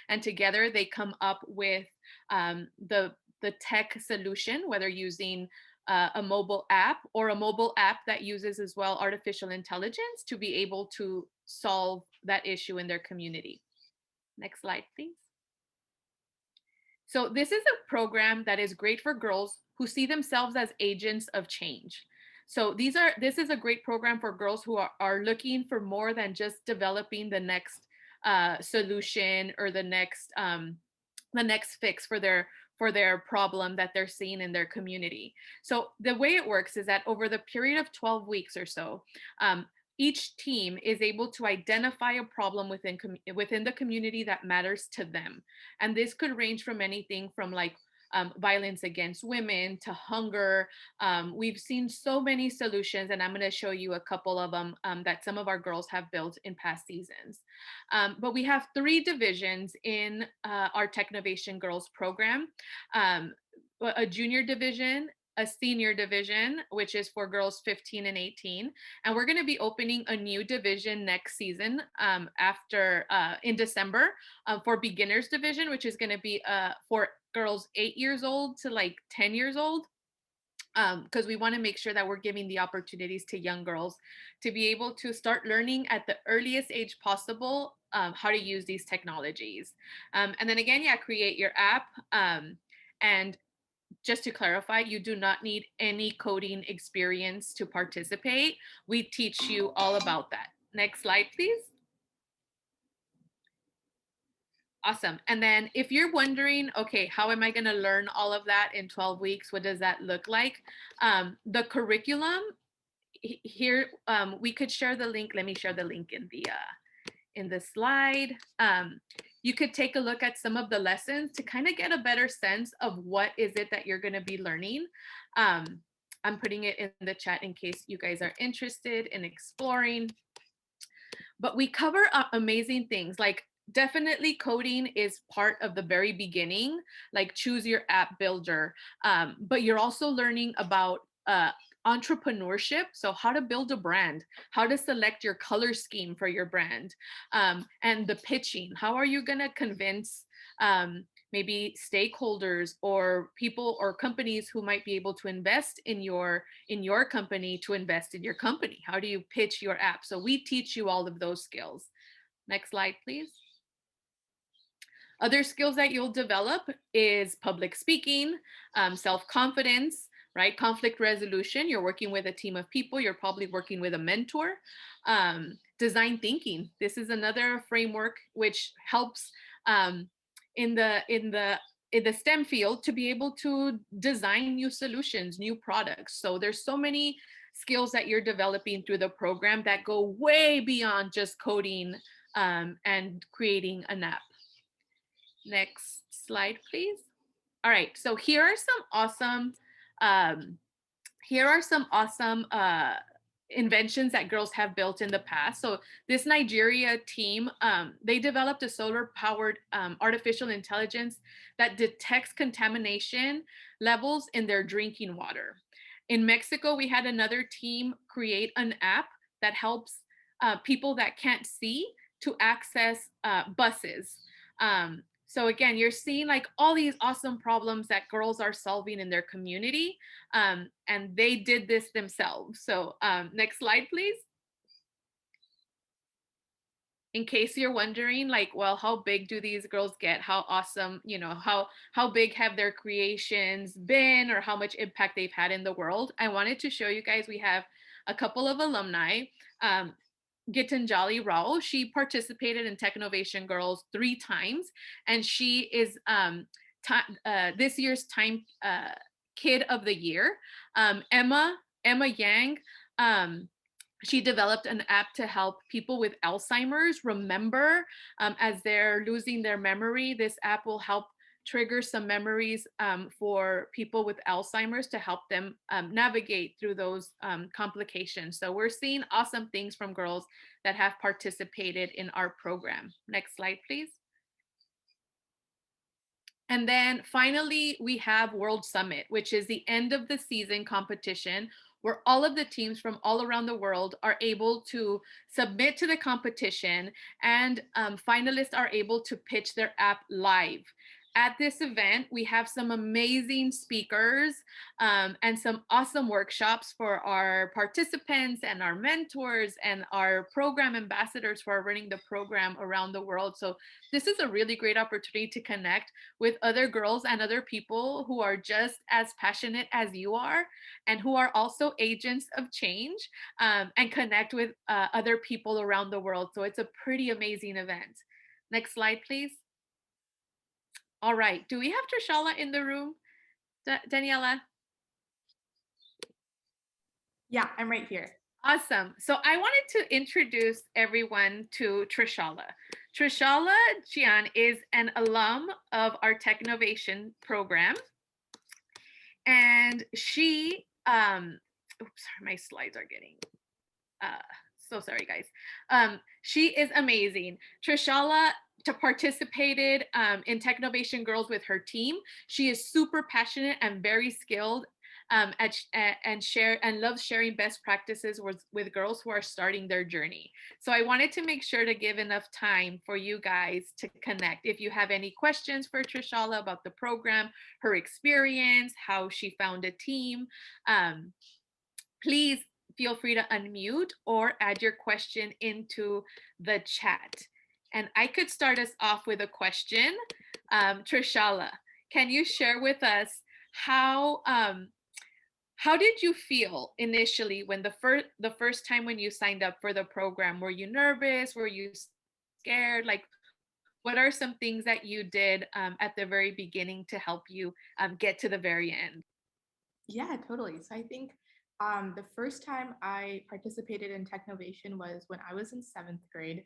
And together they come up with the tech solution, whether using a mobile app or a mobile app that uses as well artificial intelligence to be able to solve that issue in their community. Next slide, please. So this is a program that is great for girls who see themselves as agents of change. So this is a great program for girls who are looking for more than just developing the next solution or the next fix for their problem that they're seeing in their community. So the way it works is that over the period of 12 weeks or so, each team is able to identify a problem within the community that matters to them. And this could range from anything from like violence against women to hunger. We've seen so many solutions, and I'm going to show you a couple of them that some of our girls have built in past seasons. But we have 3 divisions in our Technovation Girls program. A junior division, a senior division, which is for girls 15 and 18. And we're going to be opening a new division next season in December for beginners division, which is going to be for girls 8 years old to like 10 years old. Because we want to make sure that we're giving the opportunities to young girls to be able to start learning at the earliest age possible how to use these technologies. And then again, create your app. And just to clarify, you do not need any coding experience to participate. We teach you all about that. Next slide, please. Awesome. And then if you're wondering, okay, how am I going to learn all of that in 12 weeks? What does that look like? The curriculum here, we could share the link. Let me share the link in the slide. You could take a look at some of the lessons to kind of get a better sense of what is it that you're going to be learning. I'm putting it in the chat in case you guys are interested in exploring. But we cover amazing things, like definitely coding is part of the very beginning, like choose your app builder. But you're also learning about entrepreneurship, so how to build a brand, how to select your color scheme for your brand, and the pitching. How are you going to convince maybe stakeholders or people or companies who might be able to invest in your company to invest in your company? How do you pitch your app? So we teach you all of those skills. Next slide, please. Other skills that you'll develop is public speaking, self-confidence, right? Conflict resolution. You're working with a team of people. You're probably working with a mentor. Design thinking. This is another framework which helps in the STEM field to be able to design new solutions, new products. So there's so many skills that you're developing through the program that go way beyond just coding and creating an app. Next slide, please. All right, so here are some awesome inventions that girls have built in the past. So this Nigeria team, they developed a solar-powered artificial intelligence that detects contamination levels in their drinking water. In Mexico, we had another team create an app that helps people that can't see to access buses. So again, you're seeing like all these awesome problems that girls are solving in their community, and they did this themselves. So next slide, please. In case you're wondering, like, well, how big do these girls get? How awesome, you know, how big have their creations been, or how much impact they've had in the world? I wanted to show you guys, we have a couple of alumni. Gitanjali Rao, she participated in Technovation Girls 3 times, and she is this year's Time Kid of the Year. Emma Yang, she developed an app to help people with Alzheimer's remember as they're losing their memory. This app will help trigger some memories for people with Alzheimer's to help them navigate through those complications. So we're seeing awesome things from girls that have participated in our program. Next slide, please. And then finally, we have World Summit, which is the end of the season competition where all of the teams from all around the world are able to submit to the competition, and finalists are able to pitch their app live. At this event, we have some amazing speakers and some awesome workshops for our participants and our mentors and our program ambassadors who are running the program around the world. So this is a really great opportunity to connect with other girls and other people who are just as passionate as you are and who are also agents of change, and connect with other people around the world. So it's a pretty amazing event. Next slide, please. All right. Do we have Trishala in the room, Daniela? Yeah, I'm right here. Awesome. So I wanted to introduce everyone to Trishala. Trishala Jain is an alum of our Technovation program. And she, oops, sorry, my slides are getting, so sorry, guys. She is amazing. Trishala participated in Technovation Girls with her team. She is super passionate and very skilled, and loves sharing best practices with girls who are starting their journey. So I wanted to make sure to give enough time for you guys to connect. If you have any questions for Trishala about the program, her experience, how she found a team, please feel free to unmute or add your question into the chat. And I could start us off with a question. Trishala, can you share with us how did you feel initially when the first time when you signed up for the program? Were you nervous? Were you scared? Like, what are some things that you did at the very beginning to help you get to the very end? Yeah, totally. So I think the first time I participated in Technovation was when I was in seventh grade.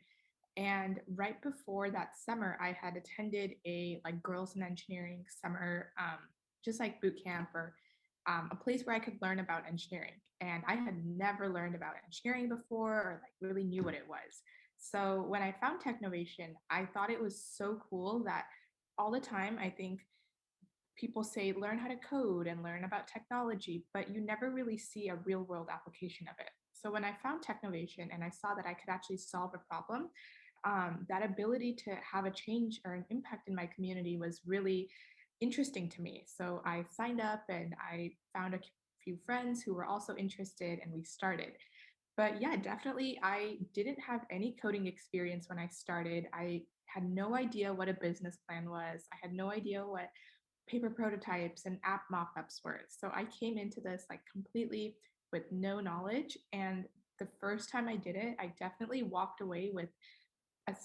And right before that summer, I had attended a like girls in engineering summer, just like boot camp or a place where I could learn about engineering. And I had never learned about engineering before or like really knew what it was. So when I found Technovation, I thought it was so cool that all the time I think people say learn how to code and learn about technology, but you never really see a real world application of it. So when I found Technovation and I saw that I could actually solve a problem, that ability to have a change or an impact in my community was really interesting to me. So I signed up and I found a few friends who were also interested and we started. But yeah, definitely, I didn't have any coding experience when I started. I had no idea what a business plan was. I had no idea what paper prototypes and app mockups were. So I came into this like completely with no knowledge. And the first time I did it, I definitely walked away with a,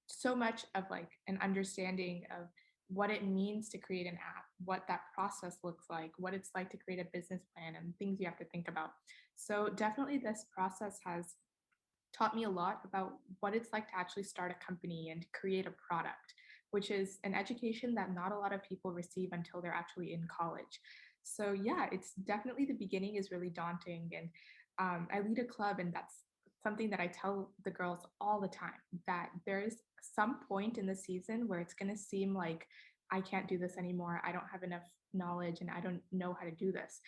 so much of like an understanding of what it means to create an app, what that process looks like, what it's like to create a business plan, and things you have to think about. So definitely this process has taught me a lot about what it's like to actually start a company and create a product, which is an education that not a lot of people receive until they're actually in college. So yeah, it's definitely the beginning is really daunting. And I lead a club, and that's something that I tell the girls all the time, that there is some point in the season where it's going to seem like I can't do this anymore. I don't have enough knowledge and I don't know how to do this.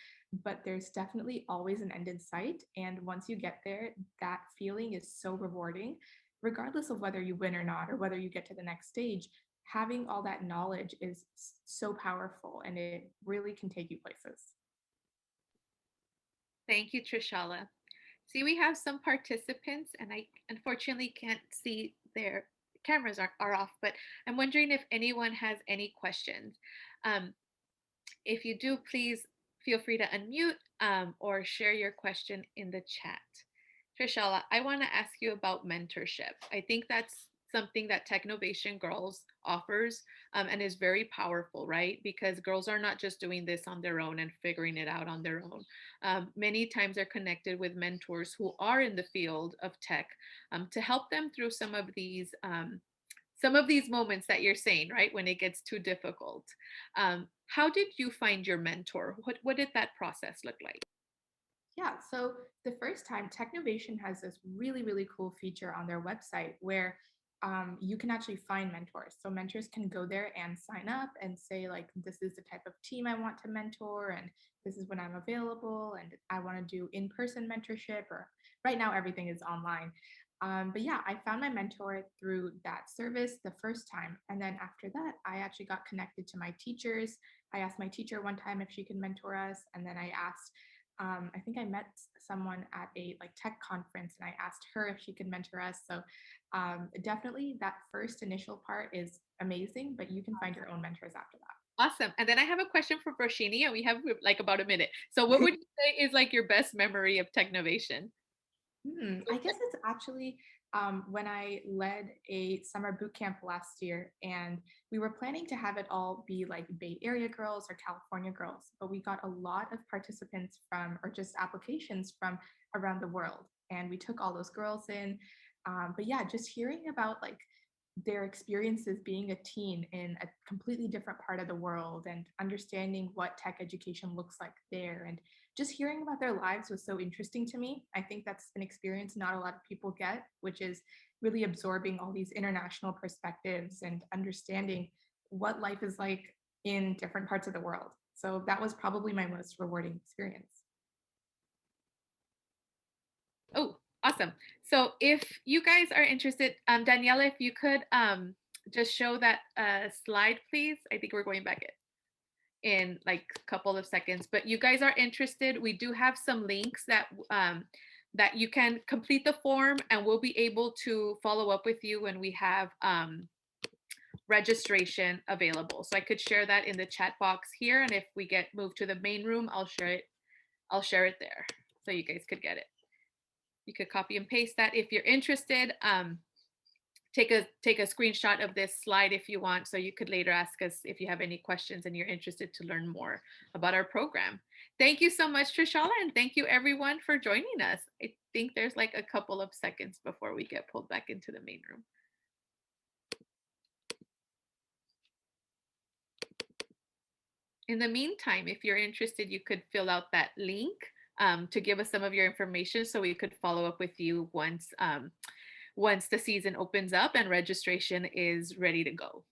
But there's definitely always an end in sight. And once you get there, that feeling is so rewarding, regardless of whether you win or not, or whether you get to the next stage. Having all that knowledge is so powerful and it really can take you places. Thank you, Trishala. See, we have some participants, and I unfortunately can't see their cameras are off, but I'm wondering if anyone has any questions. Um, if you do, please feel free to unmute or share your question in the chat. Trishala, I want to ask you about mentorship. I think that's something that Technovation Girls offers, and is very powerful, right? Because girls are not just doing this on their own and figuring it out on their own. Many times they're connected with mentors who are in the field of tech, to help them through some of these moments that you're saying, right? When it gets too difficult. How did you find your mentor? What did that process look like? Yeah, so the first time, Technovation has this really, really cool feature on their website where you can actually find mentors. So mentors can go there and sign up and say, like, this is the type of team I want to mentor, and this is when I'm available, and I want to do in-person mentorship, or right now everything is online. But yeah, I found my mentor through that service the first time. And then after that, I actually got connected to my teachers. I asked my teacher one time if she could mentor us. And then I asked, I think I met someone at a like tech conference and I asked her if she could mentor us. So definitely that first initial part is amazing, but you can find your own mentors after Awesome. And then I have a question for Roshini, and we have like about a minute. So what would you say is like your best memory of Technovation? I guess it's actually when I led a summer boot camp last year, and we were planning to have it all be like Bay Area girls or California girls, but we got a lot of participants from, or just applications from around the world, and we took all those girls in. But yeah, just hearing about like their experiences being a teen in a completely different part of the world and understanding what tech education looks like there, and just hearing about their lives was so interesting to me. I think that's an experience not a lot of people get, which is really absorbing all these international perspectives and understanding what life is like in different parts of the world. So that was probably my most rewarding experience. Oh, awesome. So if you guys are interested, Daniela, if you could just show that slide, please. I think we're going back in like a couple of seconds, but you guys are interested, we do have some links that you can complete the form, and we'll be able to follow up with you when we have registration available. So I could share that in the chat box here, and if we get moved to the main room, I'll share it there so you guys could get it. You could copy and paste that if you're interested. Take a screenshot of this slide if you want, so you could later ask us if you have any questions and you're interested to learn more about our program. Thank you so much, Trishala, and thank you everyone for joining us. I think there's like a couple of seconds before we get pulled back into the main room. In the meantime, if you're interested, you could fill out that link to give us some of your information so we could follow up with you once the season opens up and registration is ready to go.